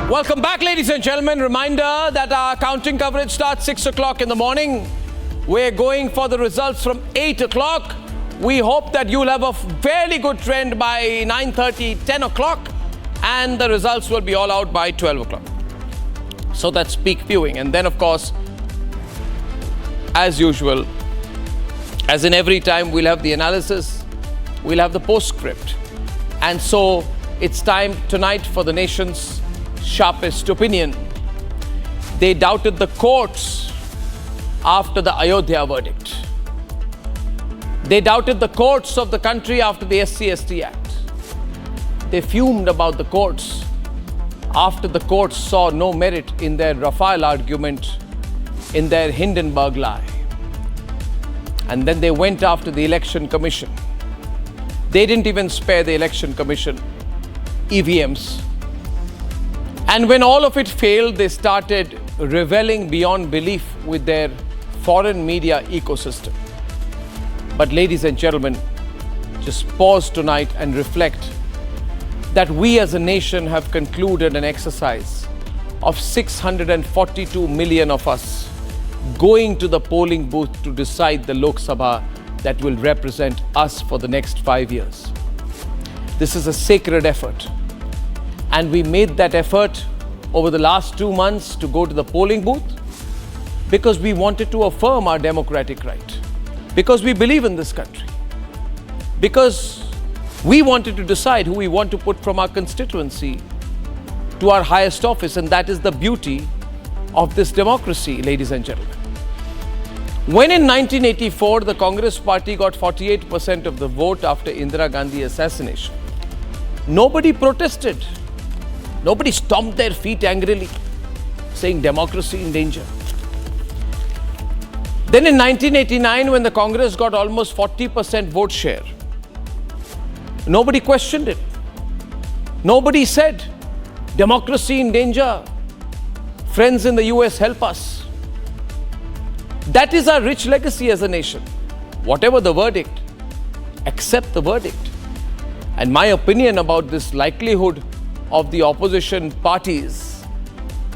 Welcome back, ladies and gentlemen. Reminder that our counting coverage starts 6 o'clock in the morning. We're going for the results from 8 o'clock. We hope that you'll have a fairly good trend by 9:30, 10 o'clock, and the results will be all out by 12 o'clock. So that's peak viewing. And then, of course, as usual, as in every time, we'll have the analysis, we'll have the postscript. And so it's time tonight for the nation's sharpest opinion. They doubted the courts after the Ayodhya verdict. They doubted the courts of the country after the SC/ST Act. They fumed about the courts after the courts saw no merit in their Rafale argument, in their Hindenburg lie. And then they went after the Election Commission. They didn't even spare the Election Commission EVMs. And when all of it failed, they started reveling beyond belief with their foreign media ecosystem. But ladies and gentlemen, just pause tonight and reflect that we as a nation have concluded an exercise of 642 million of us going to the polling booth to decide the Lok Sabha that will represent us for the next 5 years. This is a sacred effort. And we made that effort over the last 2 months to go to the polling booth because we wanted to affirm our democratic right, because we believe in this country, because we wanted to decide who we want to put from our constituency to our highest office. And that is the beauty of this democracy, ladies and gentlemen. When in 1984, the Congress party got 48% of the vote after Indira Gandhi assassination, nobody protested. Nobody stomped their feet angrily, saying democracy in danger. Then in 1989, when the Congress got almost 40% vote share, nobody questioned it. Nobody said, democracy in danger. Friends in the US, help us. That is our rich legacy as a nation. Whatever the verdict, accept the verdict. And my opinion about this likelihood of the opposition parties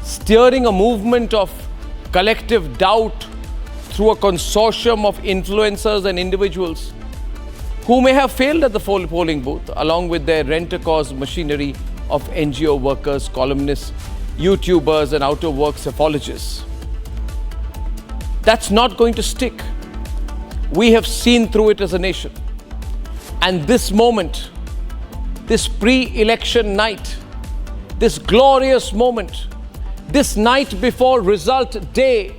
steering a movement of collective doubt through a consortium of influencers and individuals who may have failed at the polling booth, along with their rent-a-cause machinery of NGO workers, columnists, YouTubers, and out-of-work apologists. That's not going to stick. We have seen through it as a nation. And this moment, this pre-election night, this glorious moment, this night before result day,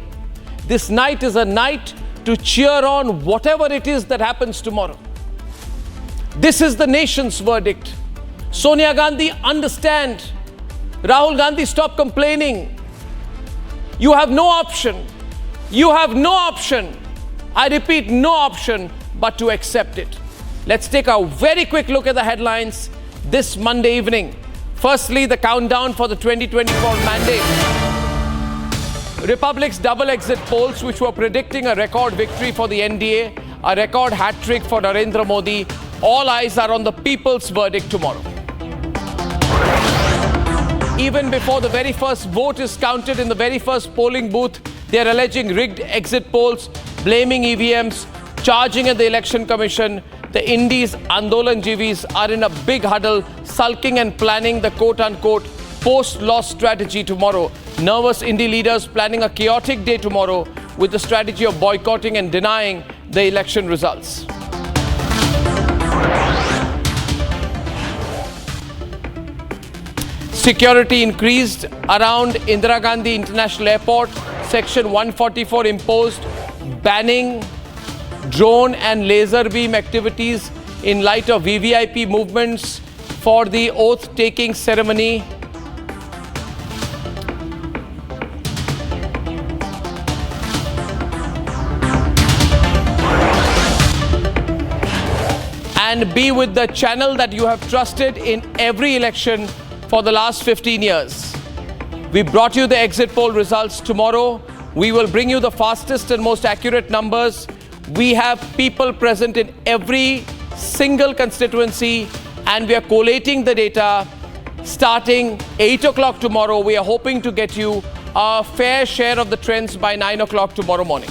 this night is a night to cheer on whatever it is that happens tomorrow. This is the nation's verdict. Sonia Gandhi, understand. Rahul Gandhi, stop complaining. You have no option. You have no option. I repeat, no option but to accept it. Let's take a very quick look at the headlines this Monday evening. Firstly, the countdown for the 2024 mandate. Republic's double exit polls, which were predicting a record victory for the NDA, a record hat-trick for Narendra Modi. All eyes are on the people's verdict tomorrow. Even before the very first vote is counted in the very first polling booth, they are alleging rigged exit polls, blaming EVMs, charging at the Election Commission. The Indies Andolanjivis are in a big huddle, sulking and planning the quote-unquote post-loss strategy tomorrow. Nervous Indie leaders planning a chaotic day tomorrow with the strategy of boycotting and denying the election results. Security increased around Indira Gandhi International Airport. Section 144 imposed, banning drone and laser beam activities in light of VVIP movements for the oath-taking ceremony. And be with the channel that you have trusted in every election for the last 15 years. We brought you the exit poll results. Tomorrow, we will bring you the fastest and most accurate numbers. We have people present in every single constituency and we are collating the data. starting 8 o'clock tomorrow. We are hoping to get you a fair share of the trends by 9 o'clock tomorrow morning.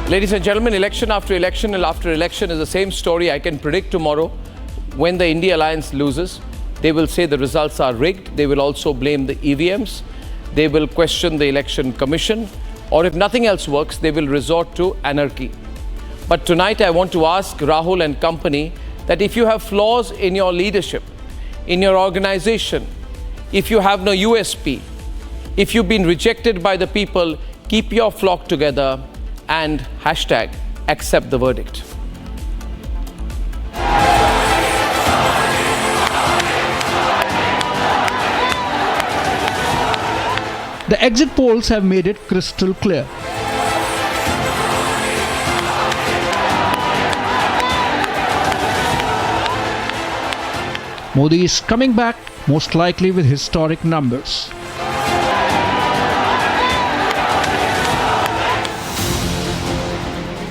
Ladies and gentlemen, election after election and after election is the same story. I can predict tomorrow when the India Alliance loses, they will say the results are rigged. They will also blame the EVMs. They will question the election commission. Or if nothing else works, they will resort to anarchy. But tonight I want to ask Rahul and company that if you have flaws in your leadership, in your organization, if you have no USP, if you've been rejected by the people, keep your flock together and hashtag accept the verdict. The exit polls have made it crystal clear. Modi is coming back, most likely with historic numbers.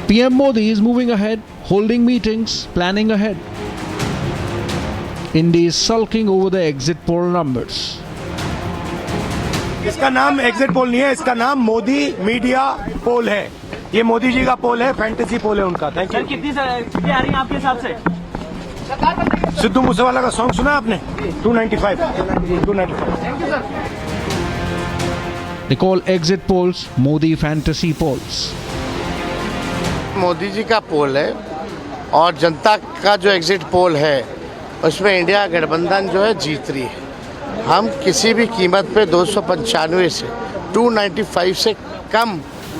PM Modi is moving ahead, holding meetings, planning ahead. India is sulking over the exit poll numbers. इसका नाम exit poll नहीं है, इसका नाम Modi media पोल है। ये मोदी जी का पोल है, फैंटेसी पोल है उनका। Thank you. कितनी सीटें आ रही हैं आपके हिसाब से? सिद्धू मूसेवाला का सॉन्ग सुना आपने? 295। They call exit polls Modi fantasy polls. Modi ji का पोल है और जनता का जो एग्जिट पोल है उसमें इंडिया गठबंधन जो है जीत रही है। हम किसी भी कीमत पे 295 से 295 से कम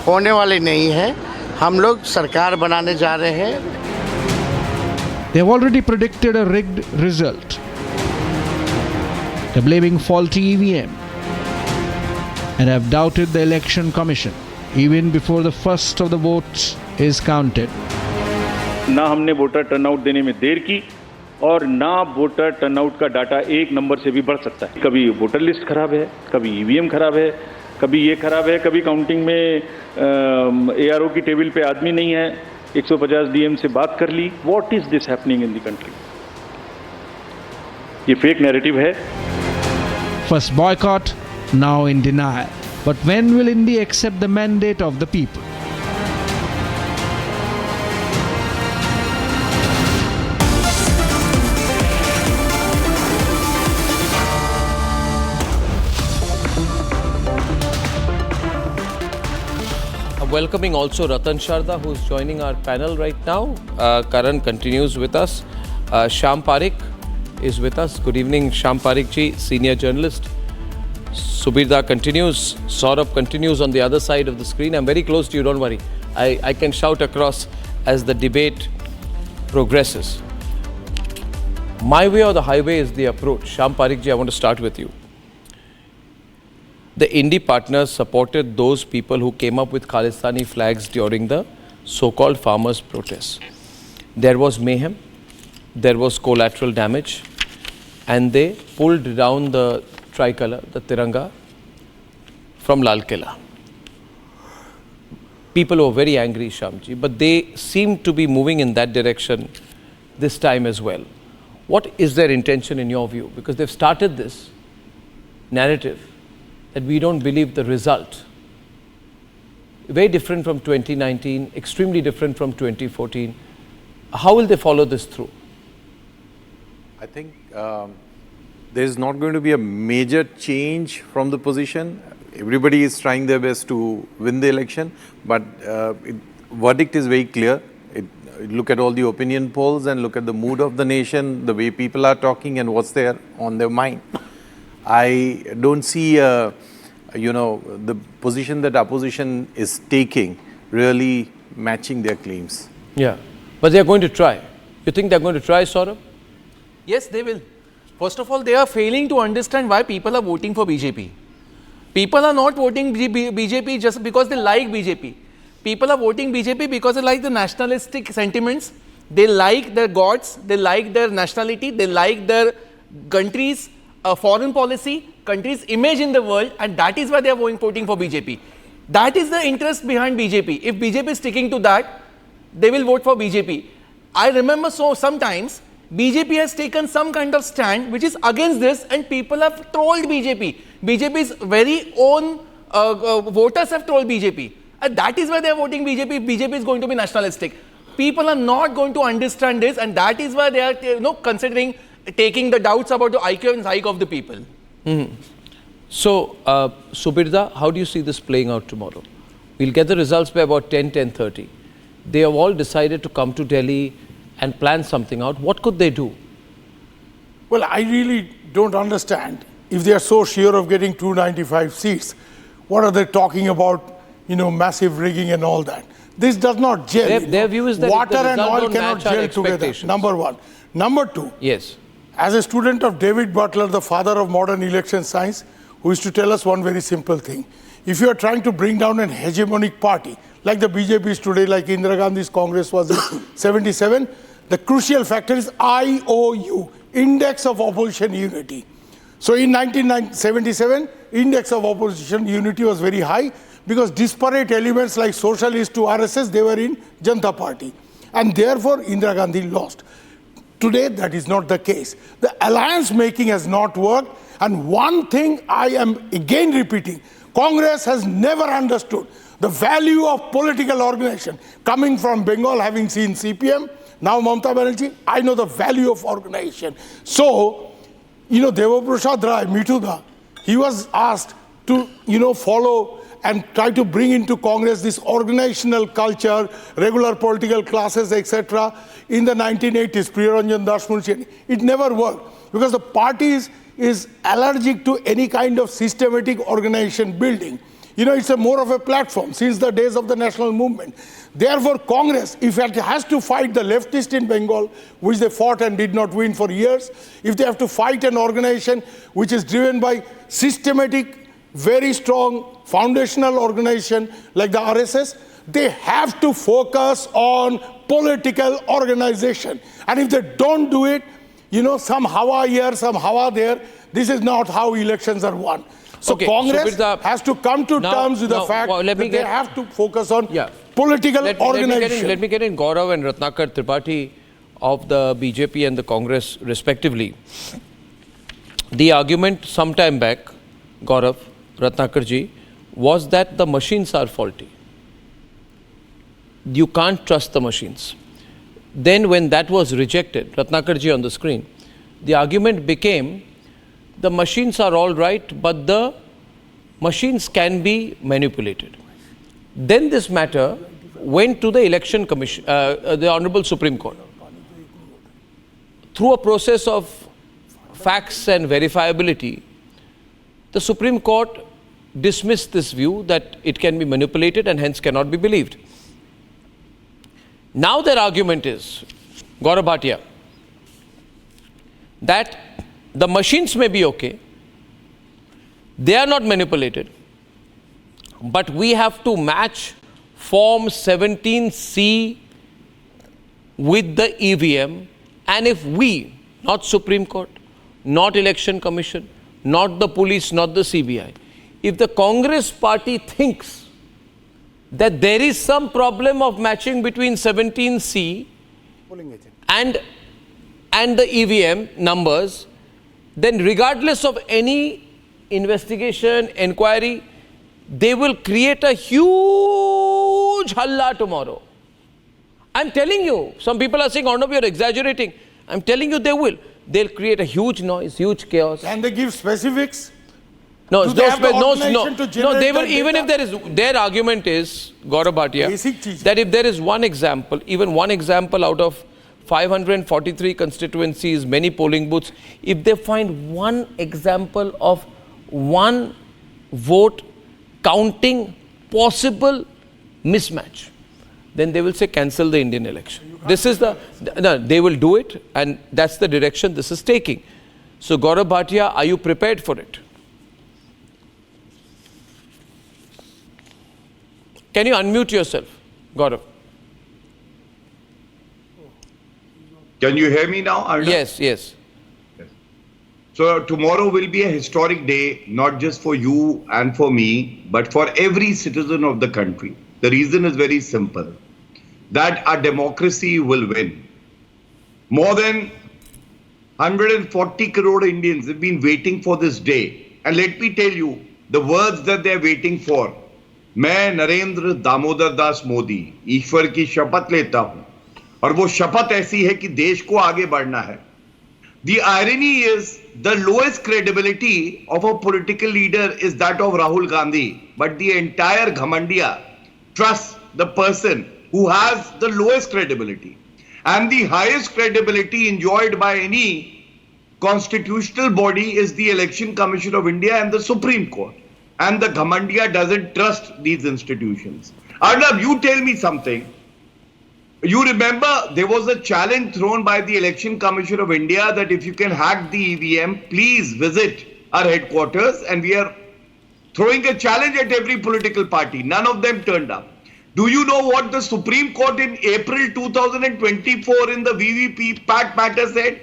होने वाले नहीं हैं। हम लोग सरकार बनाने जा रहे हैं। They have already predicted a rigged result. They're blaming faulty EVM and have doubted the election commission even before the first of the votes is counted. ना हमने वोटर टर्नआउट देने में देर की और ना वोटर टर्नआउट का डाटा एक number से भी बढ़ सकता है। कभी वोटर लिस्ट खराब है, कभी ईवीएम खराब है, कभी ये खराब है, कभी काउंटिंग में एआरओ की टेबल पे आदमी नहीं है, 150 डीएम से बात कर ली। What is this happening in the country? ये फेक नैरेटिव है। First boycott, now in denial. But when will India accept the mandate of the people? Welcoming also Ratan Sharda, who is joining our panel right now. Karan continues with us. Shyam Parekh is with us. Good evening, Shyam Parekh ji, senior journalist. Subirda continues. Saurabh continues on the other side of the screen. I'm very close to you, don't worry. I can shout across as the debate progresses. My way or the highway is the approach. Shyam Parekh ji, I want to start with you. The Indie partners supported those people who came up with Khalistani flags during the so-called farmers' protests. There was mayhem, there was collateral damage, and they pulled down the tricolor, the Tiranga, from Lal Killa. People were very angry, Shyamji, but they seem to be moving in that direction this time as well. What is their intention in your view? Because they've started this narrative that we don't believe the result. Very different from 2019, extremely different from 2014. How will they follow this through? I think there is not going to be a major change from the position. Everybody is trying their best to win the election, but verdict is very clear. Look at all the opinion polls and look at the mood of the nation, the way people are talking and what's there on their mind. I don't see, the position that opposition is taking really matching their claims. Yeah, but they are going to try. You think they're going to try, Saurabh? Yes, they will. First of all, they are failing to understand why people are voting for BJP. People are not voting BJP just because they like BJP. People are voting BJP because they like the nationalistic sentiments. They like their gods. They like their nationality. They like their country's foreign policy, country's image in the world, and that is why they are voting for BJP. That is the interest behind BJP. If BJP is sticking to that, they will vote for BJP. I remember sometimes BJP has taken some kind of stand which is against this, and people have trolled BJP. BJP's very own voters have trolled BJP. And that is why they are voting BJP if BJP is going to be nationalistic. People are not going to understand this, and that is why they are considering taking the doubts about the IQ and psyche of the people. So, Subirda, how do you see this playing out tomorrow? We'll get the results by about 10:30. They have all decided to come to Delhi and plan something out. What could they do? Well, I really don't understand. If they are so sure of getting 295 seats, what are they talking about, massive rigging and all that? This does not gel. Their view is that water the and result oil don't cannot match our gel together. expectations. Number one. Number two, Yes. as a student of David Butler, the father of modern election science, who used to tell us one very simple thing. If you are trying to bring down an hegemonic party, like the BJP is today, like Indira Gandhi's Congress was in 77, the crucial factor is IOU, Index of Opposition Unity. So in 1977, Index of Opposition Unity was very high because disparate elements like socialists to RSS, they were in Janata Party. And therefore, Indira Gandhi lost. Today, that is not the case. The alliance making has not worked. And one thing I am again repeating, Congress has never understood the value of political organization. Coming from Bengal, having seen CPM, now Mamata Banerjee, I know the value of organization. So, Deva Prasad Rai, Mithuda, he was asked to, follow and try to bring into Congress this organizational culture, regular political classes, etc. in the 1980s, Priyaranjan Das Munshi. It never worked because the party is allergic to any kind of systematic organization building. It's more of a platform since the days of the national movement. Therefore, Congress, if it has to fight the leftists in Bengal, which they fought and did not win for years, if they have to fight an organization which is driven by systematic, very strong foundational organization like the RSS, they have to focus on political organization. And if they don't do it, some hawa here, some hawa there, this is not how elections are won. So Okay, Congress Subirda, has to come to terms with the fact that they have to focus on political organization. Let me get in Gaurav and Ratnakar Tripathi of the BJP and the Congress respectively. The argument some time back, Gaurav, Ratnakarji, was that the machines are faulty. You can't trust the machines. Then when that was rejected, Ratnakarji on the screen, the argument became the machines are all right, but the machines can be manipulated. Then this matter went to the Election Commission, the Honorable Supreme Court. Through a process of facts and verifiability, the Supreme Court dismissed this view that it can be manipulated and hence cannot be believed. Now their argument is, Gaurav Bhatia, that the machines may be okay, they are not manipulated, but we have to match Form 17C with the EVM, and if we, not Supreme Court, not Election Commission, not the police, not the CBI, if the Congress party thinks that there is some problem of matching between 17C and the EVM numbers, then regardless of any investigation, inquiry, they will create a huge halla tomorrow. I'm telling you, some people are saying, Arnab, you're exaggerating. I'm telling you they will. They'll create a huge noise, huge chaos. Can they give specifics? No, Do they have the organization to no, generate they will, that even data? if there is, their argument is, Gaurav Bhatia, Basic cheese. that if there is one example, even one example out of 543 constituencies, many polling booths, if they find one example of one vote counting possible mismatch, then they will say cancel the Indian election. This is no, they will do it, and that's the direction this is taking. So Gaurav Bhatia, are you prepared for it? Can you unmute yourself, Gaurav? Can you hear me now, Arnab? Yes, yes. So tomorrow will be a historic day, not just for you and for me, but for every citizen of the country. The reason is very simple, that our democracy will win. More than 140 crore Indians have been waiting for this day. And let me tell you, the words that they're waiting for. मैं नरेंद्र दामोदर दास मोदी ईश्वर की शपथ लेता हूं, और वो शपथ ऐसी है कि देश को आगे बढ़ना है. The irony is the lowest credibility of a political leader is that of Rahul Gandhi, but the entire Ghamandia trusts the person who has the lowest credibility. And the highest credibility enjoyed by any constitutional body is the Election Commission of India and the Supreme Court. And the Ghamandia doesn't trust these institutions. Arnab, you tell me something. You remember there was a challenge thrown by the Election Commission of India that if you can hack the EVM, please visit our headquarters, and we are throwing a challenge at every political party. None of them turned up. Do you know what the Supreme Court in April 2024 in the VVPAT matter said?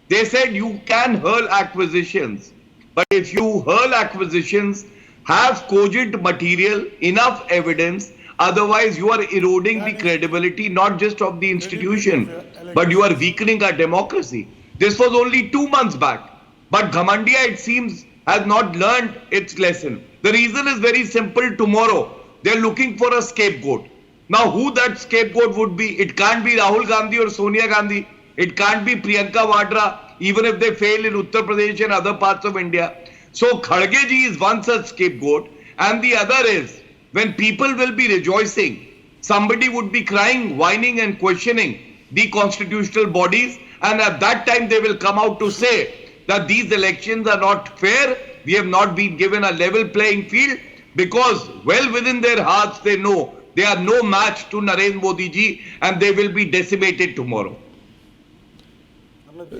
They said you can hurl acquisitions, but if you hurl acquisitions, have cogent material, enough evidence. Otherwise, you are eroding the credibility not just of the institution, but you are weakening our democracy. This was only 2 months back. But Ghamandia, it seems, has not learned its lesson. The reason is very simple. Tomorrow, they're looking for a scapegoat. Now, who that scapegoat would be? It can't be Rahul Gandhi or Sonia Gandhi. It can't be Priyanka Vadra, even if they fail in Uttar Pradesh and other parts of India. So, Kharge ji is one such scapegoat. And the other is, when people will be rejoicing, somebody would be crying, whining and questioning the constitutional bodies, and at that time they will come out to say that these elections are not fair, we have not been given a level playing field, because well within their hearts they know they are no match to Narendra Modi ji, and they will be decimated tomorrow.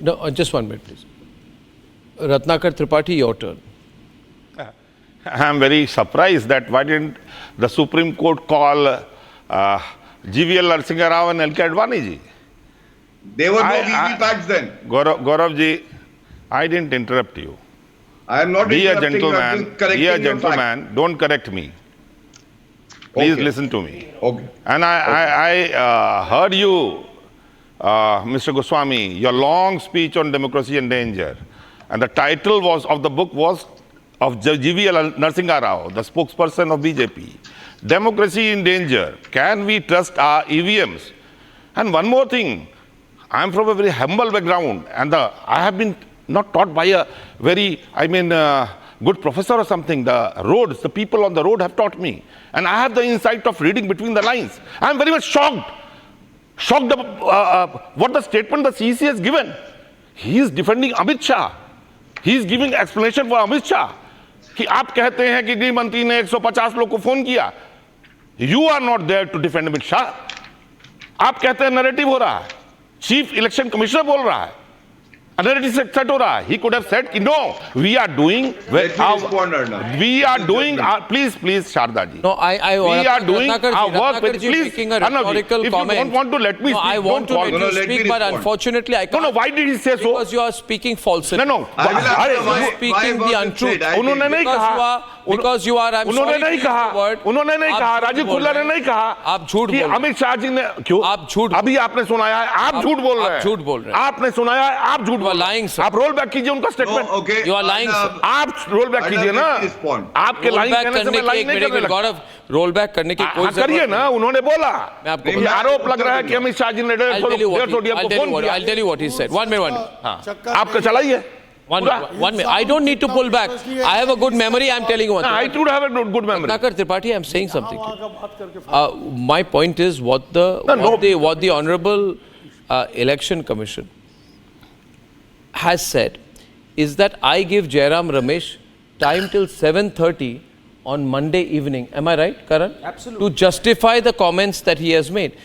No, just 1 minute please. Ratnakar Tripathi, your turn. I am very surprised that why didn't the Supreme Court call GVL Narasimha Rao and LK Advani ji? There were no VVPATs then. Gaurav ji, I didn't interrupt you. I am not Be a interrupting you, I'm just correcting be a your fact. gentleman, don't correct me. Please Okay. listen to me. Okay. And I heard you, Mr. Goswami, your long speech on democracy and danger. And the title of the book was of GVL Narasimha Rao, the spokesperson of BJP. Democracy in danger. Can we trust our EVMs? And one more thing, I am from a very humble background, and I have been not taught by a very, good professor or something. The roads, the people on the road have taught me. And I have the insight of reading between the lines. I am very much shocked. Shocked about what the statement the CEC has given. He is defending Amit Shah. He is giving explanation for Amit Shah. कि आप कहते हैं कि गृह मंत्री ने 150 लोग को फोन किया. You are not there to defend Amit Shah. आप कहते हैं नैरेटिव हो रहा है. चीफ इलेक्शन कमिश्नर बोल रहा है. Narrative set हो रहा है. He could have said, no, we are doing, please, Sharda ji. No, we are doing our work with, please, making a rhetorical if comment. you don't want to let me no, speak, I want to let you speak, but unfortunately I can't. No, why did he say so? Because you are speaking falsity. No. You are speaking the untruth. उन्होंने नहीं कहा. Because you are, I'm उन्होंने sorry नहीं to use कहा. the word. उन्होंने नहीं कहा. राजीव खुल्ला ने नहीं कहा. आप झूठ बोल रहे हैं. अमित शाह जी ने क्यों? आप झूठ. अभी आपने सुनाया है. आप झूठ बोल रहे हैं. आप झूठ बोल रहे हैं. आपने सुनाया है. आप झूठ बोल रहे हैं. आप रोल बैक कीजिए उनका statement. Okay. You are lying, sir. आप रोल बैक कीजिए ना. आपके लाइन कहने से मैं लाइन नहीं करने लगा. गौरव, रोल बैक करने की कोई जरूरत करिए ना. उन्होंने बोला. मैं आपको आरोप लग रहा है कि अमित शाह जी ने 150 को फोन किया. I'll tell you what he said. 1 minute. आपका चलाइए. One minute. I don't need to pull back. I have a good memory. I'm telling you one thing. I too have a good memory. Ratnakar Tripathi, I'm saying something to you. My point is what the Honorable Election Commission has said is that I give Jairam Ramesh time till 7:30 on Monday evening. Am I right, Karan? Absolutely. To justify the comments that he has made.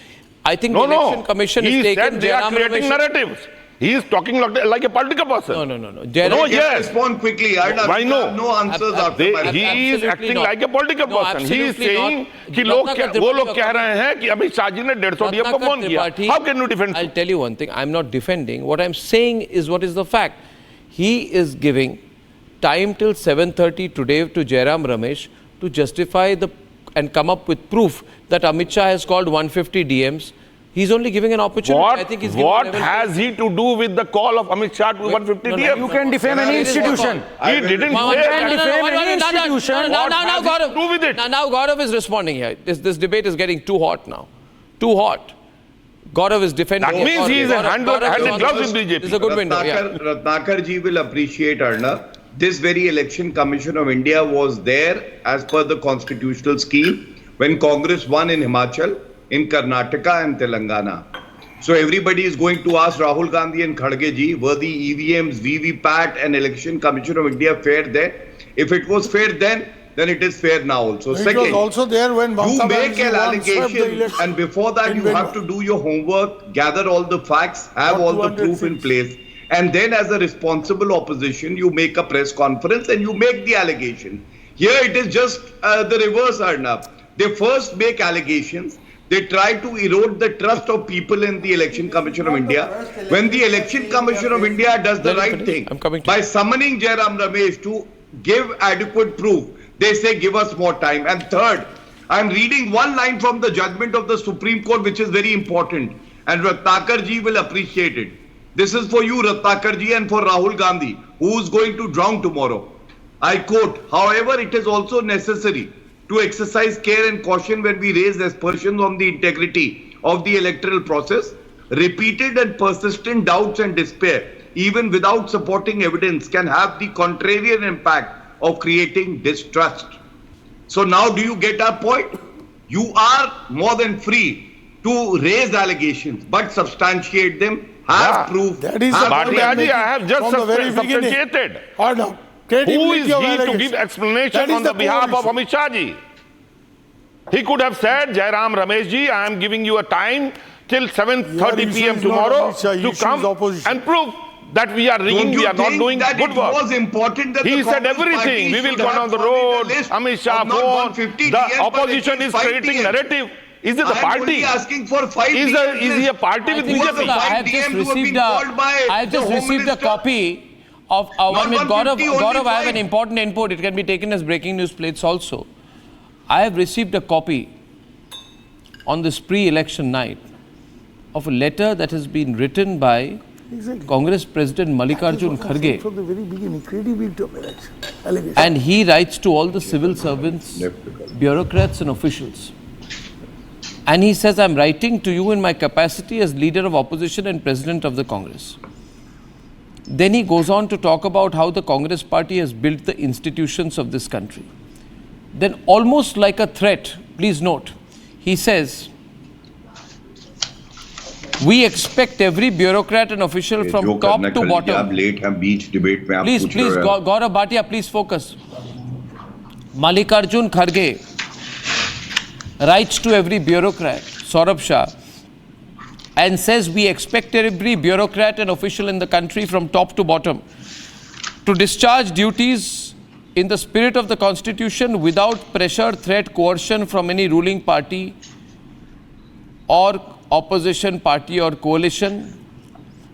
I think the Election Commission has taken they are Jairam creating Ramesh. narratives. He is talking like a political person. No. Yes. Respond quickly. Arnab, Why no? No answers after my He is acting like a political person. He is saying कि वो लोग कह रहे हैं कि अमित शाह जी ने 150 DM को phone किया. How can you defend? I'll tell you one thing. I'm not defending. What I'm saying is what is the fact. he is giving time till 7:30 today to Jairam Ramesh to justify and come up with proof that Amit Shah has called 150 DMs. He's only giving an opportunity. I think he's What has he to do with the call of Amit Shah to 150 DMs? You can defame any institution. He didn't say that. Now Gaurav, do with it? Now Gaurav is responding here. This debate is getting too hot now. Too hot. Gaurav is defending. That means he is a hand in gloves with BJP. It's a good window. Ratnakar ji will appreciate, Arnab. This very Election Commission of India was there as per the constitutional scheme when Congress won in Himachal, in Karnataka and Telangana. So everybody is going to ask Rahul Gandhi and Khadge ji, were the EVMs, VVPAT and Election Commission of India fair then? If it was fair then it is fair now also. It was also there when you make an allegation and before that you have to do your homework, gather all the facts, have all the proof in place. And then as a responsible opposition, you make a press conference and you make the allegation. Here it is just the reverse, Arnab. They first make allegations. They try to erode the trust of people in the Election Commission of India. When the Election Commission of India does the right thing by summoning Jairam Ramesh to give adequate proof, they say give us more time. And third, I'm reading one line from the judgment of the Supreme Court which is very important and Ratnakar ji will appreciate it. This is for you, Ratnakar ji, and for Rahul Gandhi, who is going to drown tomorrow. I quote, however, it is also necessary to exercise care and caution when we raise aspersions on the integrity of the electoral process. Repeated and persistent doubts and despair, even without supporting evidence, can have the contrarian impact of creating distrust. So now do you get our point? You are more than free to raise allegations, but substantiate them. Have proof. That is Bhatia, I have just substantiated. Who is he to give explanation on the behalf of Amit Shah ji? He could have said, Jairam Ramesh ji, I am giving you a time till 7:30 p.m. tomorrow to come and prove that we are rigging, we are not doing good work. Was important that he said everything. We will go on the road, Amit Shah phone. The opposition is creating narrative. Is it the party? Asking for 5 is he a party with BJP? I have just received a copy of 1 minute. Gaurav, I have an important input. It can be taken as breaking news plates also. I have received a copy on this pre-election night of a letter that has been written by Congress President Mallikarjun Kharge. From the very beginning, credibility of election. And he writes to all the civil servants, bureaucrats and officials. And he says, I'm writing to you in my capacity as leader of opposition and president of the Congress. Then he goes on to talk about how the Congress party has built the institutions of this country. Then almost like a threat, please note, he says, we expect every bureaucrat and official from top to bottom. Please, Gaurav Bhatia, please focus. Mallikarjun Kharge writes to every bureaucrat, Saurabh Shah, and says we expect every bureaucrat and official in the country from top to bottom to discharge duties in the spirit of the Constitution without pressure, threat, coercion from any ruling party or opposition party or coalition.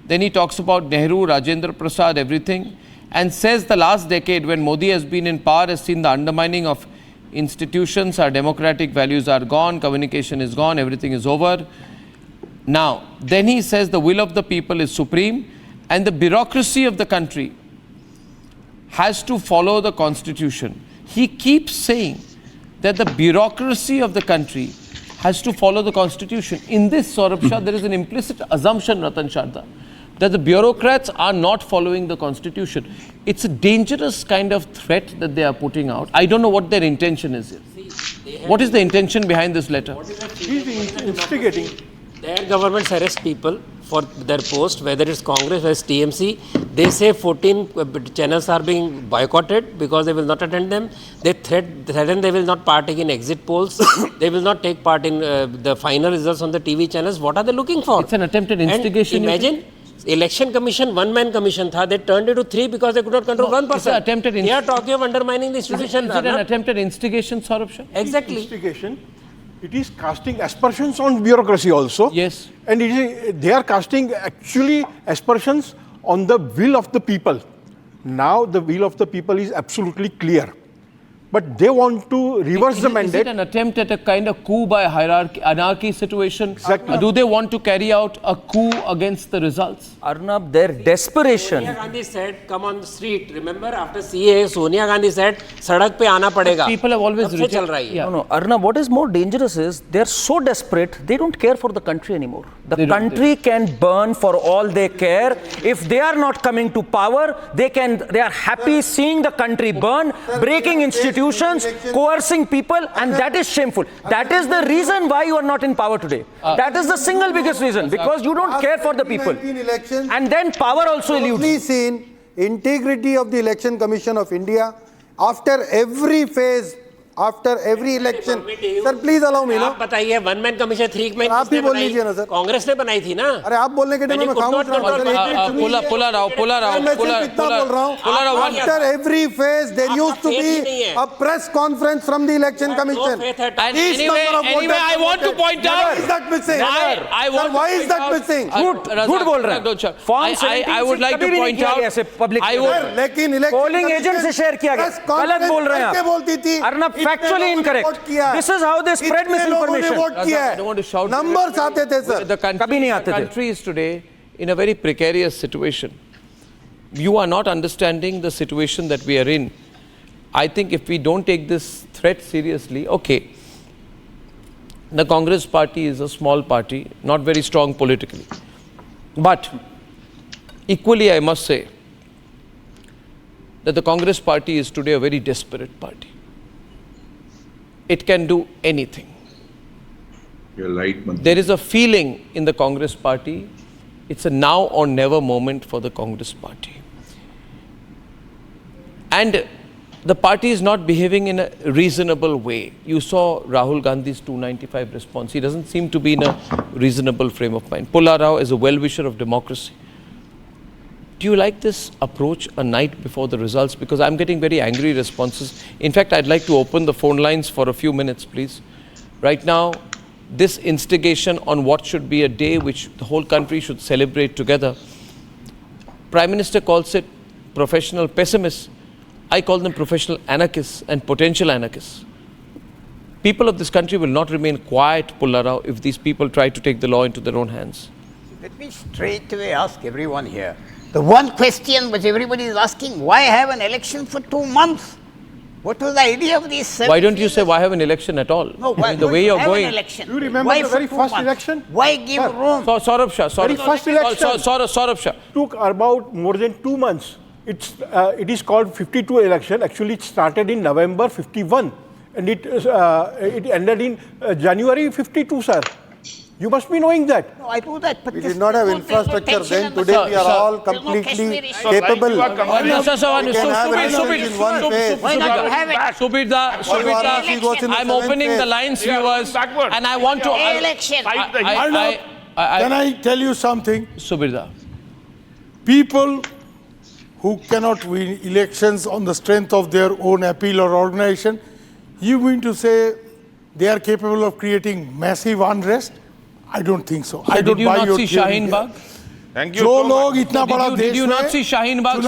Then he talks about Nehru, Rajendra Prasad, everything, and says the last decade when Modi has been in power has seen the undermining of institutions, our democratic values are gone, communication is gone, everything is over. Now, then he says the will of the people is supreme and the bureaucracy of the country has to follow the Constitution. He keeps saying that the bureaucracy of the country has to follow the Constitution. In this, Saurabh Shah, there is an implicit assumption, Ratan Sharda, that the bureaucrats are not following the Constitution. It's a dangerous kind of threat that they are putting out. I don't know what their intention is here. What is the intention behind this letter? He's instigating. Their governments arrest people for their post, whether it's Congress, whether it's TMC. They say 14 channels are being boycotted because they will not attend them. They threaten they will not partake in exit polls. They will not take part in the final results on the TV channels. What are they looking for? It's an attempted instigation. And imagine, election commission, one-man commission tha, they turned it to 3 because they could not control 1%. It's an attempted they are talking of undermining the institution. Is it an attempted instigation, Saurabh Shah? Exactly. Instigation. It is casting aspersions on bureaucracy also. Yes. And they are casting actually aspersions on the will of the people. Now the will of the people is absolutely clear. But they want to reverse the mandate. Is it an attempt at a kind of coup by hierarchy, anarchy situation? Exactly. Do they want to carry out a coup against the results? Arnab, their desperation. Sonia Gandhi said, come on the street. Remember, after CA, Sonia Gandhi said, sadak pe aana padega. People have always Tab se chal rahi hai. Yeah. No, Arnab, what is more dangerous is they're so desperate, they don't care for the country anymore. The country can burn for all they care. If they are not coming to power, they are happy seeing the country burn, breaking institutions, coercing people, and that is shameful. That is the reason why you are not in power today. That is the single biggest reason, because you don't care for the people. And then power also eludes. Only seen integrity of the Election Commission of India after every phase, after every election. Sir, please allow me. आप बताइए, one man commission 3 महीने आप ही बोल लीजिए ना sir. Congress ने बनाई थी ना. अरे आप बोलने के टाइम में खामोश रहा हूं. After every phase there used to be a press conference from the Election Commission. Anyway, I want to point out. Why is that missing? Why is that missing? झूठ बोल रहे हैं. I would like to point out. लेकिन polling agent से share किया गया. गलत बोल रहे हैं आप. Arnab factually incorrect. This is how they spread misinformation. I don't want to shout. Numbers आते थे sir. The country is today in a very precarious situation. You are not understanding the situation that we are in. I think if we don't take this threat seriously, okay, the Congress party is a small party, not very strong politically. But equally, I must say that the Congress party is today a very desperate party. It can do anything. You're right, Mantri. There is a feeling in the Congress party, it's a now or never moment for the Congress party. And the party is not behaving in a reasonable way. You saw Rahul Gandhi's 295 response. He doesn't seem to be in a reasonable frame of mind. Pulla Rao is a well-wisher of democracy. Do you like this approach a night before the results? Because I'm getting very angry responses. In fact, I'd like to open the phone lines for a few minutes, please. Right now, this instigation on what should be a day which the whole country should celebrate together, Prime Minister calls it professional pessimists. I call them professional anarchists and potential anarchists. People of this country will not remain quiet, Pulla Rao, if these people try to take the law into their own hands. Let me straight away ask everyone here. The one question which everybody is asking, why have an election for 2 months? What was the idea of these 7 Why don't you say why have an election at all? No, why the way you're going. You remember the very first election? Why give room? Saurabh Shah, Very first election Saurabh Shah. took about more than 2 months. It is called 52 election. Actually, it started in November 51 and it ended in January 52, sir. You must be knowing that. No, I know that. But we did not have infrastructure then. Today we are all completely capable. We can have elections in one phase. Why not have it? Subhita, I'm opening the lines, viewers, and I want to. Election. Can I tell you something? Subhita. People who cannot win elections on the strength of their own appeal or organization, you mean to say they are capable of creating massive unrest? I don't think so. I don't buy your theory. Did you not see Shaheen Bagh? Thank you so much. Did you not see Shaheen Bagh?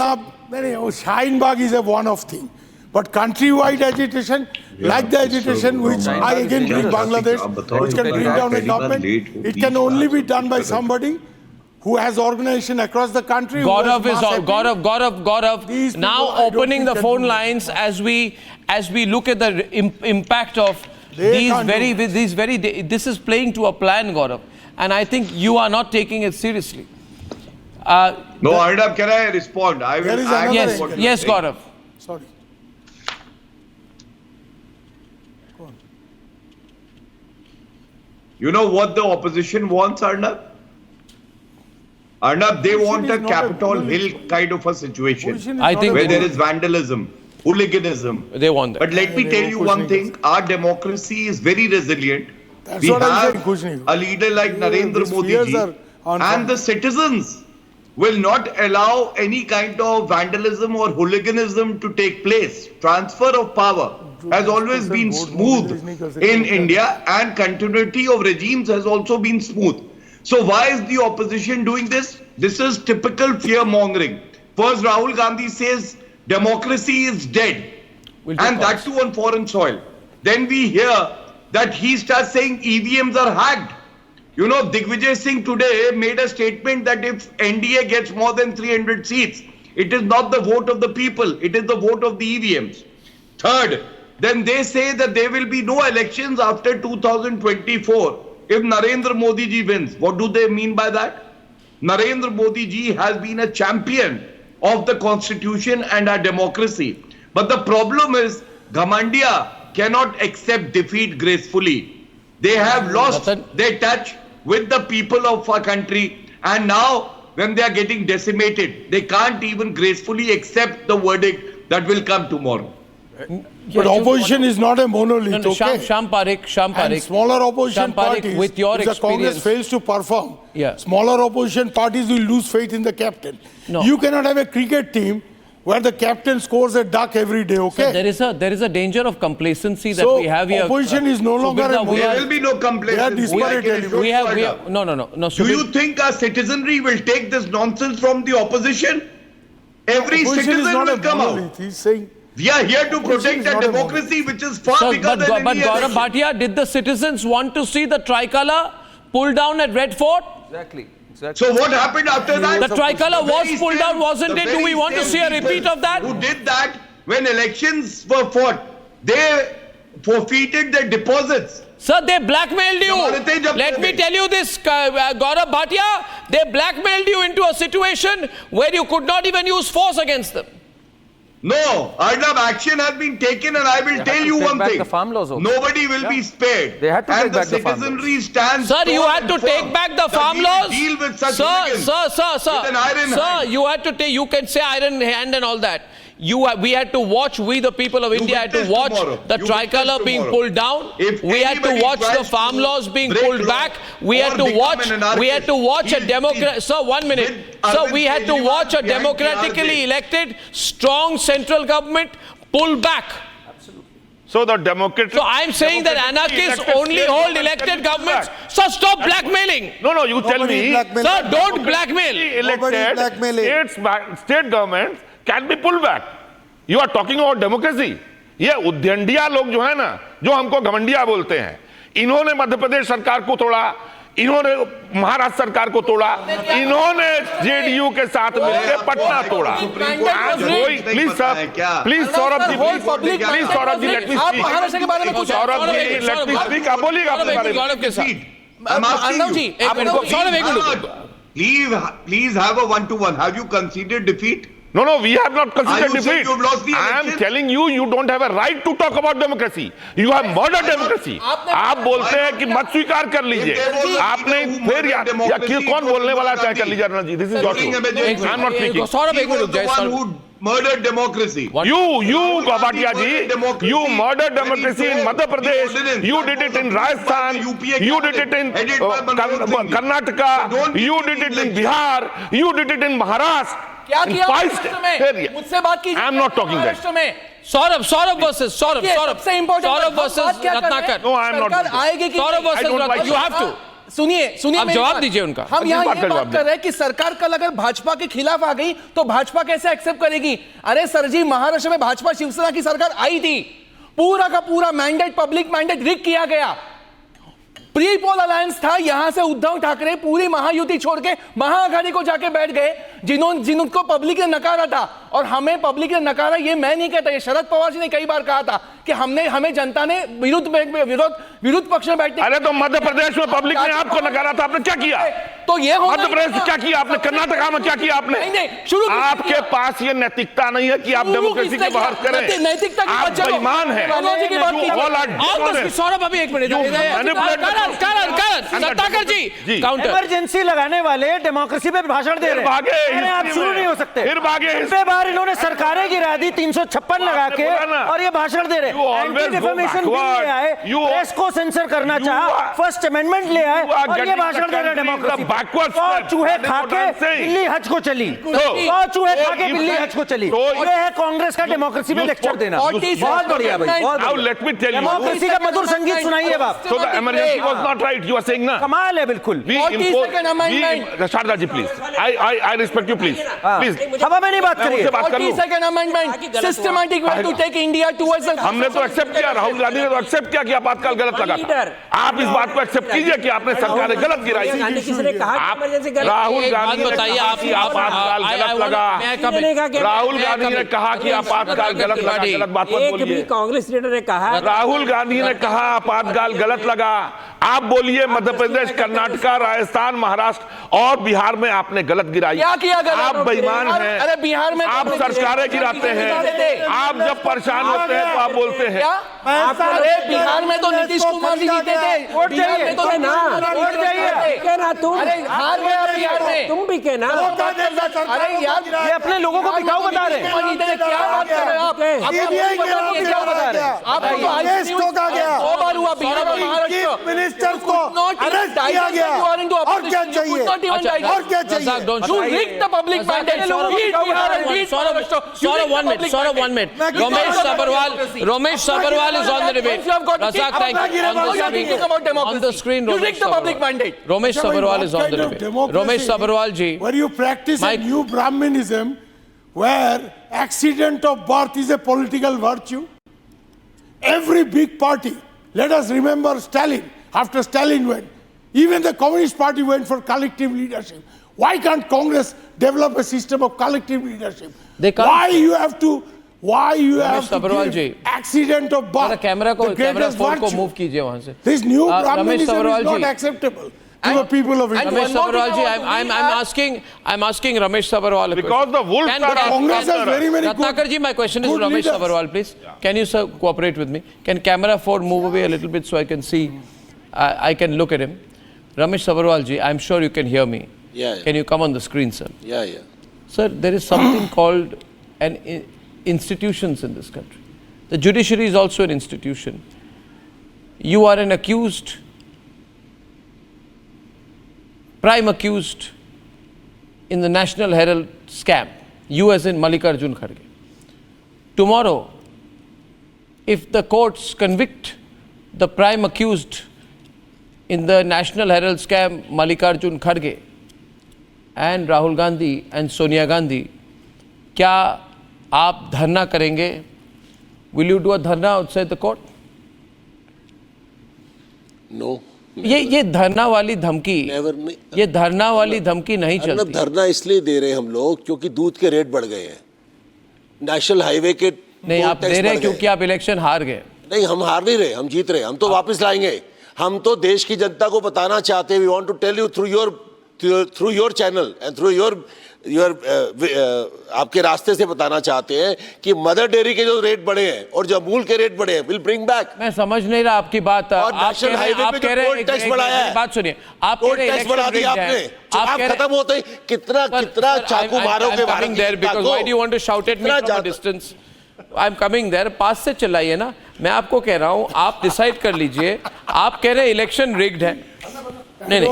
Shaheen Bagh is a one-off thing. But countrywide agitation, like the agitation which I again bring Bangladesh, which can bring down a government, it can only be done by somebody who has organization across the country. Gaurav, now opening the phone lines as we look at the impact of this is playing to a plan, Gaurav, and I think you are not taking it seriously. No, Arnab, can I respond? I will. Yes, Gaurav. Sorry. You know what the opposition wants, Arnab? Arnab, they want a Capitol Hill kind of a situation. I think where there is vandalism, hooliganism. They want that. But let me tell you one thing, our democracy is very resilient. We have a leader like Narendra Modi ji, and the citizens will not allow any kind of vandalism or hooliganism to take place. Transfer of power has always been smooth in India, and continuity of regimes has also been smooth. So why is the opposition doing this? This is typical fear mongering. First, Rahul Gandhi says democracy is dead, and that too on foreign soil. Then we hear that he starts saying EVMs are hacked. You know, Digvijay Singh today made a statement that if NDA gets more than 300 seats, it is not the vote of the people, it is the vote of the EVMs. Third, then they say that there will be no elections after 2024 if Narendra Modi ji wins. What do they mean by that? Narendra Modi ji has been a champion of the constitution and our democracy. But the problem is, Ghamandia cannot accept defeat gracefully. They have lost their touch with the people of our country, and now when they are getting decimated, they can't even gracefully accept the verdict that will come tomorrow. But opposition is not a monolith, No, okay? Sham Parekh. And smaller opposition Sham Parekh, parties, with your if the Congress experience- fails to perform, Yeah. smaller opposition parties will lose faith in the captain. No. You cannot have a cricket team where the captain scores a duck every day, okay? So there is a danger of complacency that So we have here. opposition is no longer a Subirna, we monolith. There will be no complacency. They are I can disparate assure we you have, of we that. have, no. Do you think our citizenry will take this nonsense from the opposition? Every Opposition is citizen not will a come out. monolith. He's saying We are here to Opposition protect is a not a democracy which is far So, bigger than but any Gaurav election. Bhatia, did the citizens want to see the tricolour pulled down at Red Fort? Exactly. So what happened after that? The tricolour The was very pulled same- down, wasn't the it? Do very we want to same see a people repeat of that? Who did that when elections were fought? They forfeited their deposits. Sir, they blackmailed you. Bharatiya Janata Let me Party. tell you this, Gaurav Bhatia, they blackmailed you into a situation where you could not even use force against them. No, Arnab, action has been taken, and I will tell you one thing. the farm laws also. Nobody will be spared. They had to and take back the farm citizenry stands. Sir, you tall had to and take firm back the that farm we will laws. Deal with such Sir, hooligans with an iron hand. you had to take, you can say iron hand and all that. We had to watch, we the people of India had to witness watch tomorrow. the You tricolour witness being tomorrow. pulled down. If We had to anybody watch the tries farm to laws being break pulled law back. We or had to become watch, an we had to watch a anarchist, democrat. Sir, 1 minute. with Sir, Arvind we had to Kejriwal watch a behind the democratically RJ. elected, strong central government pull back. So the democratic... So I'm saying that anarchists only hold elected governments. So stop blackmailing. No, you tell Nobody is me... blackmailing. Sir, don't blackmail. Nobody is Elected blackmailing. state governments can be pulled back. You are talking about democracy. ये उद्यंडिया लोग जो है ना, जो हमको घमंडिया बोलते हैं, इन्होंने मध्य प्रदेश सरकार को तोड़ा, इन्होंने महाराष्ट्र सरकार को तोड़ा, इन्होंने जेडीयू के साथ मिलकर पटना तोड़ा. Please Saurabh ji let me आप महाराष्ट्र के बारे में कुछ Saurabh ji let me speak. आप बोलिएगा अपने बारे में. गौरव के साथ. I'm asking Arnav you. जी, एक मिनट. सौरभ, एक minute. Please have a one-to-one. Have you conceded defeat? No, we have not considered Are you saying defeat. you've lost the I am election? telling you, you don't have a right to talk about democracy. You have murdered democracy. आप बोलते हैं कि मत स्वीकार कर लीजिए. आपने फिर या कौन बोलने वाला तय कर लीजिए अर्णव जी. This is your show. I am not speaking. Saurabh, He एक was मिनट. the जय one Saurabh. who murdered democracy. You Gabatia ji, you murdered democracy in Madhya Pradesh. You did it in Rajasthan. You did it in Karnataka. You did it in Bihar. You did it in Maharashtra. क्या In किया five Maharashtra states. में? मुझसे बात कीजिए. I am not talking that. Maharashtra में Saurabh versus Saurabh सबसे important Saurabh versus Ratnakar. No, I am not सरकार doing आएगी कि सौरभ नहीं? Versus I don't like Ratnakar. You it. have to. सुनिए आप मेरी जवाब बात. दीजिए उनका. हम यहाँ बात ये का जवाब बात कर रहे हैं कि सरकार कल अगर भाजपा के खिलाफ आ गई तो भाजपा कैसे एक्सेप्ट करेगी. अरे सर जी, महाराष्ट्र में भाजपा शिवसेना की सरकार आई थी, पूरा का पूरा मैंडेट, पब्लिक मैंडेट रिग किया गया. प्री पोल अलायंस था, यहां से उद्धव ठाकरे पूरी महायुति छोड़ के महाआघाड़ी को जाके बैठ गए, जिनको पब्लिक ने नकारा था. और हमें पब्लिक ने नकारा, ये मैं नहीं कहता, ये शरद पवार जी ने कई बार कहा था कि हमें जनता ने विरुद्ध पक्ष में बैठने. अरे तो मध्य प्रदेश में पब्लिक ने आपको नकारा था, आपने क्या किया? तो ये मध्य प्रदेश में क्या किया आपने? कर्नाटका में क्या किया आपने? नहीं, शुरू आपके पास ये नैतिकता नहीं है कि आप डेमोक्रेसी की बात करें. नैतिकता की आप बात चलो. बेईमान हैं. टेक्नोलॉजी की बात You कीजिए. all are dishonest. सौरभ, अभी एक मिनट. रत्नाकर जी, काउंटर. इमरजेंसी लगाने वाले डेमोक्रेसी पे भाषण दे रहे हैं. भागे आप शुरू नहीं हो सकते. फिर भागे. जिम्मेदार और इन्होंने सरकारें गिरा दी 356 लगा के, और ये भाषण दे रहे हैं। एंटी डिफेमेशन बिल ले आए, प्रेस को सेंसर करना चाहा, फर्स्ट अमेंडमेंट ले आए, और ये भाषण दे रहे हैं डेमोक्रेसी। तो चूहे खा के बिल्ली हज को चली, तो चूहे खा के बिल्ली हज को चली। ये है कांग्रेस का डेमोक्रेसी में लेक्चर देना। बहुत बढ़िया भाई, डेमोक्रेसी का मधुर संगीत सुनाइए बाप। So the emergency was not right. You are saying na? कमाल है बिल्कुल। Sharda ji, please. I respect you, please. Please. हवा में नहीं बात करिए। 42nd amendment, systematic way to take India towards the। हमने तो एक्सेप्ट किया, राहुल गांधी ने तो एक्सेप्ट किया कि आपातकाल गलत लगा। आप इस बात को एक्सेप्ट कीजिए कि आपने सरकारें गलत गिराई। राहुल गांधी ने बताइए आपकी आपातकाल गलत लगा। राहुल गांधी ने कहा कि आपातकाल गलत लगा, गलत बात मत बोलिए। कांग्रेस लीडर ने कहा, राहुल गांधी ने कहा आपातकाल गलत लगा। आप बोलिए मध्य प्रदेश, कर्नाटका, राजस्थान, महाराष्ट्र और बिहार में आपने गलत गिराई। क्या किया गलत? आप बेईमान हैं। अरे बिहार में आप सरकारें गिराते हैं। आप जब परेशान होते हैं तो आप बोलते हैं। अरे बिहार में तो नीतीश कुमार जी जीते थे। वोट जाइए तो ना, वोट जाइए कहना तुम। अरे हार गया बिहार में, तुम भी कहना। अरे यार ये अपने लोगों को बिकाऊ बता रहे हैं। क्या बात कर रहे हैं आप? क्या बता रहे हैं आप? दो बार हुआ बिहार और महाराष्ट्र। मिनिस्टर्स को अरेस्ट किया गया, और क्या चाहिए, और क्या चाहिए? You rigged the public mandate. Sort of 1 minute. Ramesh Sabharwal is on the debate. Razak, thank you. On the screen, you rigged the public mandate. Ramesh Sabharwal is on the debate. Ramesh Sabharwal ji. Where you practice a new Brahminism, where accident of birth is a political virtue. Every big party, let us remember Stalin. After Stalin went, even the Communist Party went for collective leadership. Why can't Congress develop a system of collective leadership? They can't. Why you have to Sabharwal ji, accident of birth? Camera phone को move कीजिए वहां से। This new Brahminism Sabharwal is not ji. acceptable to the people of India. Ramesh Sabharwal ji, I'm asking Ramesh Sabharwal a Because the wolves are Congress has very many good. Ratnakar ji, my question is good Ramesh leaders. Sabharwal, please. Can you sir cooperate with me? Can camera 4 move away a little bit so I can see, I can look at him. Ramesh Sabharwal ji, I'm sure you can hear me. Yeah. Can you come on the screen, sir? Yeah. Sir, there is something called institutions in this country. The judiciary is also an institution. You are an accused, prime accused in the National Herald scam. You as in Mallikarjun Kharge. Tomorrow, if the courts convict the prime accused in the National Herald scam, Mallikarjun Kharge, and Rahul Gandhi and Sonia Gandhi, क्या आप धरना करेंगे? Will you do a धरना outside the court? No. ये धरना वाली धमकी, ये धरना वाली धमकी नहीं चलती। धरना इसलिए दे रहे हैं हम लोग क्योंकि दूध के रेट बढ़ गए हैं, नेशनल हाईवे के नहीं आप दे रहे हैं क्योंकि आप इलेक्शन हार गए। नहीं, हम हार नहीं रहे, हम जीत रहे, हम तो वापस लाएंगे। हम तो देश की जनता को बताना चाहते हैं, we want to tell you through your channel and through your आपके रास्ते से बताना चाहते हैं कि मदर डेयरी के जो रेट बढ़े हैं और जो अमूल के रेट बढ़े हैं, विल ब्रिंग बैक। मैं समझ नहीं रहा आपकी बात। और नेशनल हाईवे पे जो टोल टैक्स बढ़ाया है, बात सुनिए, आप टोल टैक्स बढ़ा दिया आपने, आप खत्म होते ही कितना चाकू मारोगे Bharat because why do you want to shout at me from a distance? I'm coming there. पास से चलाइए ना, मैं आपको कह रहा हूँ, आप डिसाइड कर लीजिए। आप कह रहे हैं इलेक्शन रिग्ड है। नहीं,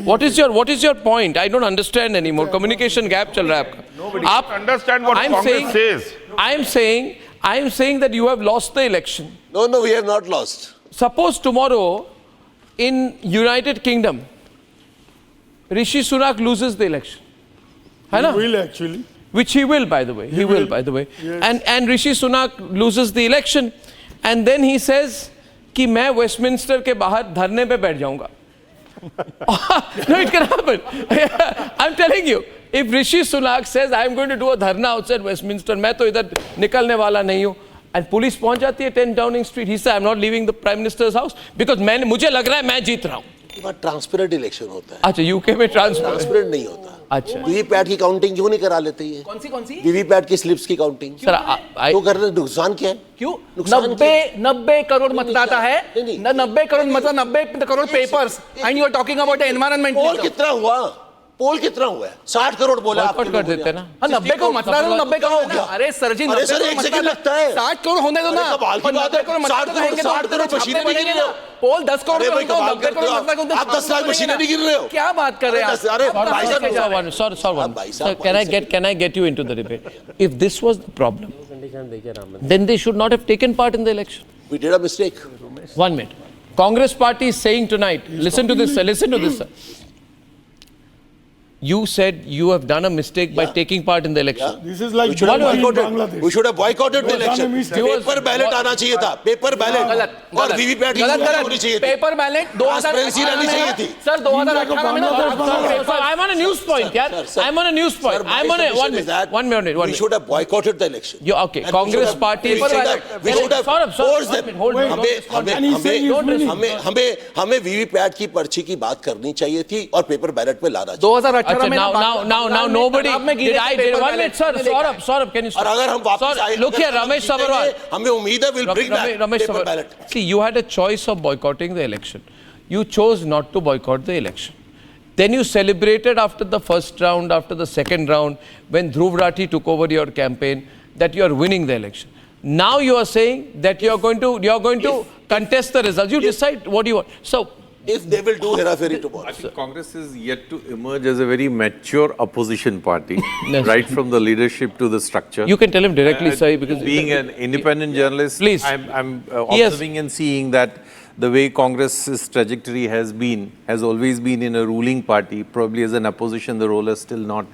what is your point? I don't understand anymore. Communication gap चल रहा है आपका। आप understand what Congress says? I am saying that you have lost the election. No, we have not lost. Suppose tomorrow in United Kingdom, Rishi Sunak loses the election. है ना? He will actually. Which he will, by the way. He will, by the way. Yes. And Rishi Sunak loses the election, and then he says कि मैं Westminster के बाहर धरने पे बैठ जाऊंगा। No, it can happen. I'm telling you, if Rishi Sunak says I'm going to do a dharna outside Westminster, मैं तो इधर निकलने वाला नहीं हूँ, and पुलिस पहुंच जाती है 10 Downing Street, he says I'm not leaving the Prime Minister's house because मुझे लग रहा है मैं जीत रहा हूँ। ट्रांसपेरेंट इलेक्शन होता है। अच्छा, यूके में ट्रांसपेरेंट नहीं होता। अच्छा, वीवीपैट की काउंटिंग क्यों नहीं करा लेते ये? कौन सी? वीवीपैट की स्लिप्स की काउंटिंग क्यों कर रहे? नुकसान क्या है? क्यों? 90 करोड़ मतदाता है, 90 करोड़ मतलब 90 crore papers, and you are talking about environment. और कितना हुआ? पोल कितना हुआ है? 60 करोड़ बोला आपके कर देते ना। 90 को मत ला दो, 90 कहाँ हो गया? अरे सर जी, 90 सर एक सेकंड लगता है। 60 करोड़ होने दो ना। 60 करोड़ 60 करोड़ मशीनें नहीं गिर रहे हो। पोल 10 करोड़ अरे भाई कमाल 90 करते हो करोड़ आप 10 लाख मशीनें नहीं गिर रहे हो। क्या बात कर रहे हैं आप? अरे भाई साहब Sir, can I get you into the debate? If this was the problem, then they should not have taken part in the election. We did a mistake. 1 minute. Congress party is saying tonight, listen to this, sir. You said you have done a mistake by taking part in the election. This is like We should have boycotted the election. Paper ballot आना चाहिए था, paper ballot और VVPAT होनी चाहिए थी, paper ballot 2018 रहनी चाहिए थी। सर 2018 में ना, I'm on a news point, यार. I'm on a news point. I'm on a 1 minute. 1 minute. We should have boycotted the election. You okay? Congress party. We should have forced them. हमें VVPAT की पर्ची की बात करनी चाहिए थी और पेपर बैलेट पे लाना चाहिए। 2018 Now nobody did. I did 1 minute, sir. Saurabh, can you stop? और अगर हम वापस आए, look here, Ramesh Sabarwal. हमें उम्मीद है we'll bring back paper ballot. See, you had a choice of boycotting the election. You chose not to boycott the election. Then you celebrated after the first round, after the second round, when Dhruv Rathi took over your campaign, that you are winning the election. Now you are saying that you are going to contest the results. You decide what you want. So. If they will do Hera-Pheri tomorrow. I think Congress is yet to emerge as a very mature opposition party, right from the leadership to the structure. You can tell him directly, sir, because being an independent journalist, please. I'm observing and seeing that the way Congress's trajectory has always been in a ruling party. Probably as an opposition, the role has still not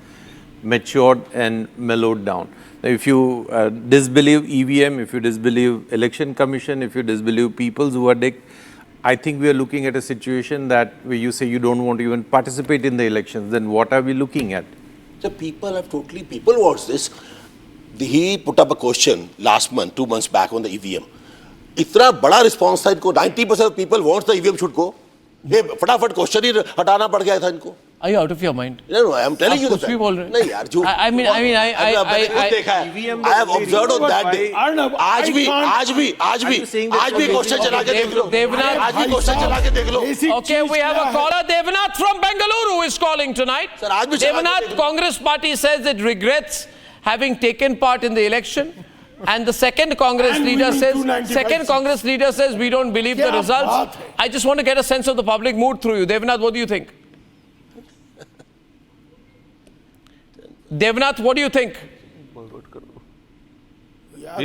matured and mellowed down. Now, if you disbelieve EVM, if you disbelieve Election Commission, if you disbelieve people's verdict, I think we are looking at a situation that where you say you don't want to even participate in the elections, then what are we looking at? The people wants this. He put up a question last month, 2 months back on the EVM. इतना बड़ा response था इनको, 90% of people wants the EVM should go. ये फटाफट question ही हटाना पड़ गया था इनको। Are you out of your mind? No, I am telling you the fact. नहीं यार झूठ। I mean, I have observed on that day. आज भी क्वेश्चन चला के देख लो। देवनाथ, आज भी क्वेश्चन चला के देख लो। Okay, we have a caller, Devnath from Bengaluru, who is calling tonight. Sir, आज भी Devnath, Congress party says it regrets having taken part in the election. And the second Congress leader says we don't believe the results. I just want to get a sense of the public mood through you. Devnath, what do you think? Devnath, what do you think?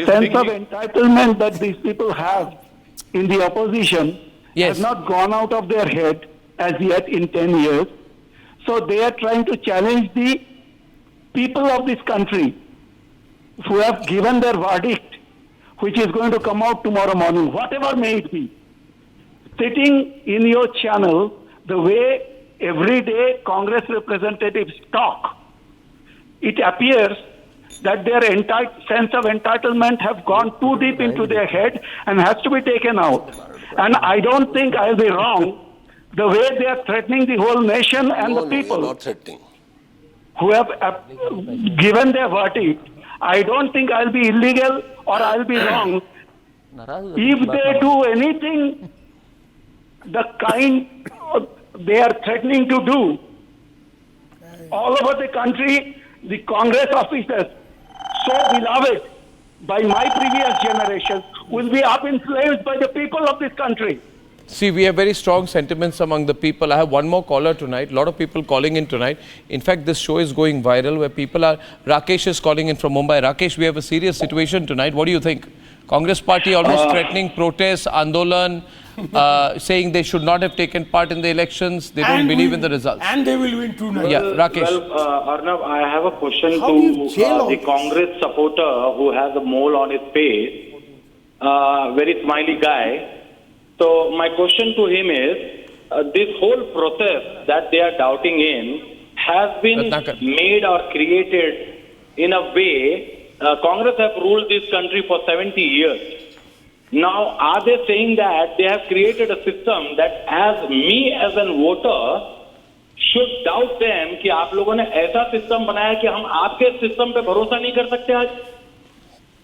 Sense of entitlement that these people have in the opposition has not gone out of their head as yet in 10 years. So they are trying to challenge the people of this country who have given their verdict, which is going to come out tomorrow morning, whatever may it be. Sitting in your channel, the way every day Congress representatives talk, it appears that their sense of entitlement have gone too deep into their head and has to be taken out. And I don't think I'll be wrong the way they are threatening the whole nation and the people who have given their verdict. I don't think I'll be illegal or I'll be wrong if they do anything the kind they are threatening to do. All over the country, the Congress officers, so beloved by my previous generation, will be up in flames by the people of this country. See, we have very strong sentiments among the people. I have one more caller tonight. A lot of people calling in tonight. In fact, this show is going viral where people are... Rakesh is calling in from Mumbai. Rakesh, we have a serious situation tonight. What do you think? Congress party almost threatening protests, Andolan, saying they should not have taken part in the elections. They don't believe in the results. And they will win tonight. Yeah, Rakesh. Well, Arnav, I have a question to the Congress supporter who has a mole on his face. Very smiley guy. So my question to him is, this whole process that they are doubting in has been made or created in a way, Congress have ruled this country for 70 years. Now, are they saying that they have created a system that as me as a voter should doubt them कि आप लोगों ने ऐसा system बनाया कि हम आपके system पे भरोसा नहीं कर सकते आज?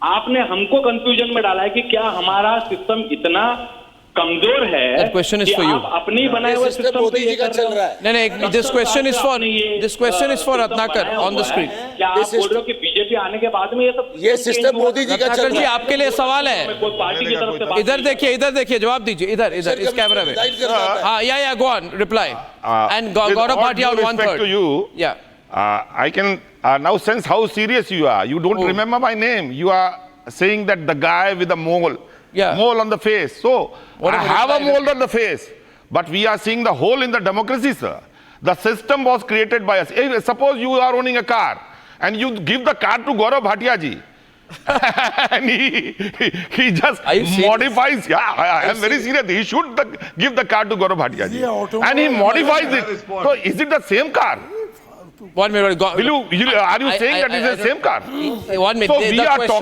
आपने हमको कंफ्यूजन में डाला है कि क्या हमारा सिस्टम इतना कमजोर है That question is कि for you. आप अपनी बनाए हुए सिस्टम मोदी जी का चल रहा है। नहीं, this question is for Ratnakar on the screen. क्या आप बोल रहे हो कि बीजेपी आने के बाद में ये सिस्टम मोदी जी का चल रत्नाकर जी, रहा है। आपके लिए सवाल है। कोई पार्टी की तरफ से इधर देखिए, जवाब दीजिए। इधर इस कैमरा में। हाँ, या go on, reply. And Gaurav Bhatia on 1/3. To you, yeah. I can now sense how serious you are. You don't remember my name. You are saying that the guy with the mole, mole on the face. So I have a mole on the face, but we are seeing the hole in the democracy, sir. The system was created by us. Suppose you are owning a car and you give the car to Gaurav Bhatia ji. And he just modifies. Yeah, I am very serious. He should give the car to Gaurav Bhatia ji. And he modifies it. So is it the same car? 1 minute. Are you saying that it's the same car? 1 minute. So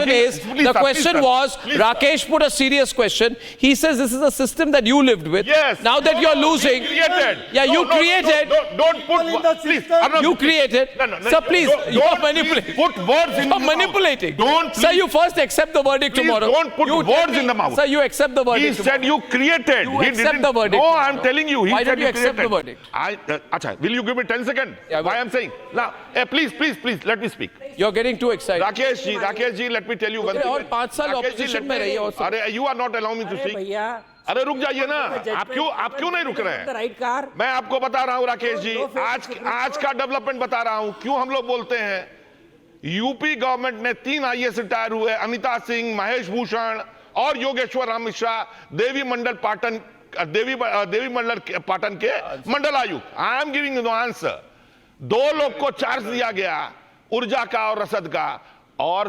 the question was, Rakesh put a serious question. He says this is a system that you lived with. Yes. Now that you're losing. Created. Yeah, you created. Don't put. Please. You created. Sir, please. You're manipulating. Put words in the mouth. Manipulating. Don't. Sir, you first accept the verdict tomorrow. Don't put words in the mouth. Sir, you accept the verdict. He said you created. You accept the verdict. No, I'm telling you. Why don't you accept the verdict? Will you give me 10 seconds? Why I'm saying? Now, please, let me speak. You're getting too excited. Rakesh ji, let me tell you one thing. और 5 साल opposition में रही है. अरे, you are not allowing me to speak. अरे रुक जाइए ना. आप क्यों नहीं रुक रहे हैं? मैं आपको बता रहा हूँ राकेश जी. आज का डेवलपमेंट बता रहा हूँ. क्यों हम लोग बोलते हैं? यूपी गवर्नमेंट ने 3 IAS रिटायर हुए. अनिता सिंह, महेश भूषण और योगेश्वर राम मिश्रा देवी मंडल पाटन के मंडल आयुक्त. I am giving no answer. 2 लोग को चार्ज दिया गया, ऊर्जा का और रसद का, और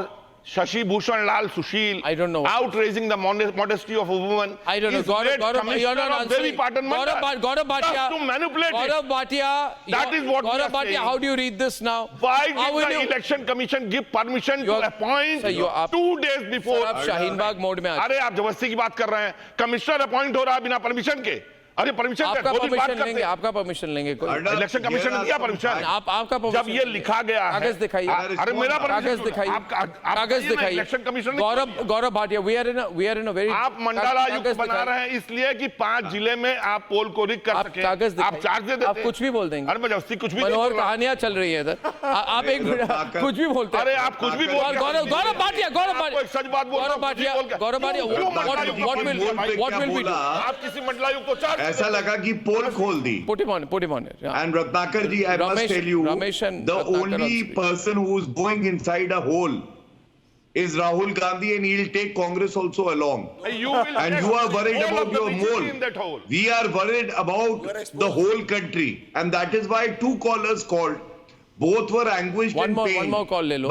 शशि भूषण लाल सुशील. I don't know. Outraising the modesty of a woman. I don't know. Gaurav, you're not answering. Gaurav Bhatia. To manipulate Gaurav Bhatia. That is what Gaurav Bhatia, how do you read this now? Why did the election commission give permission to appoint 2 days before? Sir, आप Shaheen Bagh mode में अरे आप जबरदस्ती की बात कर रहे हैं. कमिश्नर अपॉइंट हो रहा है बिना परमिशन के. अरे परमिशन आपका परमिशन लेंगे इलेक्शन कमीशन ने दिया परमिशन. आपका जब ये लिखा गया है, कागज दिखाइए. अरे मेरा कागज दिखाइए. कागज दिखाइए. Election commission. Gaurav Bhatia, we are in a very. आप मंडल आयुक्त बना रहे हैं इसलिए कि 5 जिले में आप पोल को रिक कर सके. कागज आप चार्ज दे देते. आप कुछ भी बोल देंगे. अरे मैं जबरदस्ती कुछ भी. मनोहर कहानियां चल रही है इधर. आप एक मिनट कुछ भी बोलते हैं. अरे आप कुछ भी बोल. गौरव भाटिया सच बात बोल. Gaurav Bhatia what will we do? आप किसी मंडल आयुक्त को चार्ज. ऐसा लगा कि पोल खोल दी. Put him on it. Yeah. And Ratnakar ji, I must tell you, the only person who is going inside a hole is Rahul Gandhi, and he'll take Congress also along. And you are worried about your mole. We are worried about the whole country, and that is why 2 callers called. Both were anguished and pained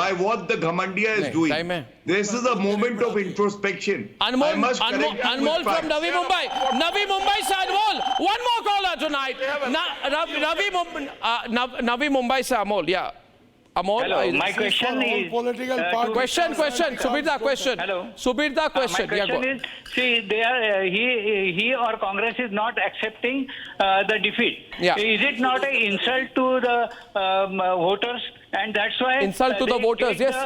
by what the Ghamandia is doing. This is a moment of introspection. Anmol from Navi Mumbai. Navi Mumbai se Anmol. One more caller tonight. Navi Mumbai se Amol. Yeah. Amol. Hello. My question is. Question. Subirda question. Hello. Subirda question. My question is, see, they are, he or Congress is not accepting the defeat. Yeah. Is it not an insult to the voters? And that's why insult to the voters, yes.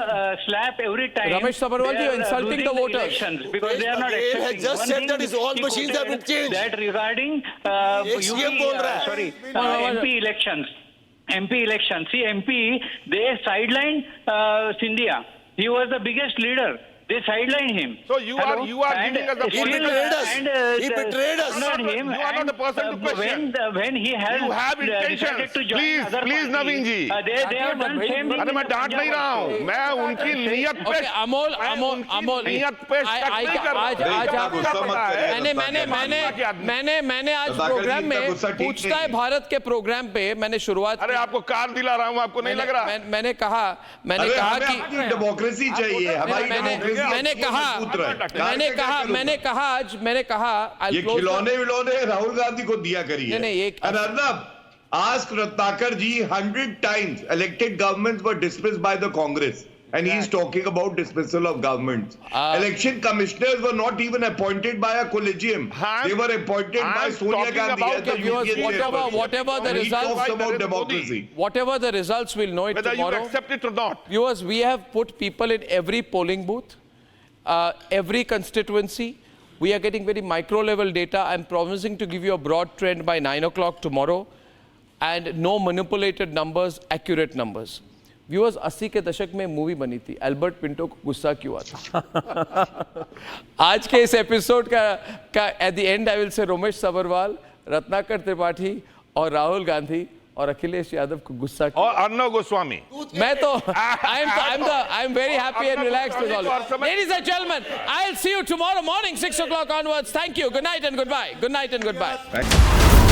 Slap every time. Ramesh Sabarwal, you are insulting the voters because they are not accepting. Has just said that all machines have been changed. That regarding MP elections. See, MP, they sidelined Scindia. He was the biggest leader. They sidelined him. So you are giving us the he betrayed us. He betrayed us. Not him. You are not the person to question. When he has you have intentions. To join Please, Naveen ji. They have done same thing. अरे मैं डांट नहीं रहा हूँ. मैं उनकी नियत पे. अमोल. नियत पे शक नहीं कर रहा. मैंने आज प्रोग्राम में पूछता है भारत के प्रोग्राम पे मैंने शुरुआत. अरे आपको कार दिला रहा हूँ, आपको नहीं लग रहा. मैंने कहा कि डेमोक्रेसी चाहिए. हमारी मैंने कहा ये खिलौने राहुल गांधी को दिया करिए. Ask Ratnakar ji 100 times elected governments were dismissed by the Congress, and he is talking about dismissal of governments. Election commissioners were not even appointed by a collegium. They were appointed by Sonia Gandhi. Whatever the results, talks about democracy. Whatever the results, we'll know it whether tomorrow. You accept it or not. Viewers, we have put people in every polling booth, every constituency. We are getting very micro level data. I'm promising to give you a broad trend by 9 o'clock tomorrow. And no manipulated numbers, accurate numbers. Viewers, 80 के दशक में movie बनी थी, Albert Pinto को गुस्सा क्यों आता? आज के इस एपिसोड का at the and I will say Romesh Sabharwal, Ratnakar Tripathi और राहुल गांधी और अखिलेश यादव को गुस्सा और अर्णव गोस्वामी. मैं तो I am very happy and relaxed with all. Ladies and gentlemen, I'll see you tomorrow morning 6 o'clock onwards. Thank you. Good night and goodbye. Good night and goodbye.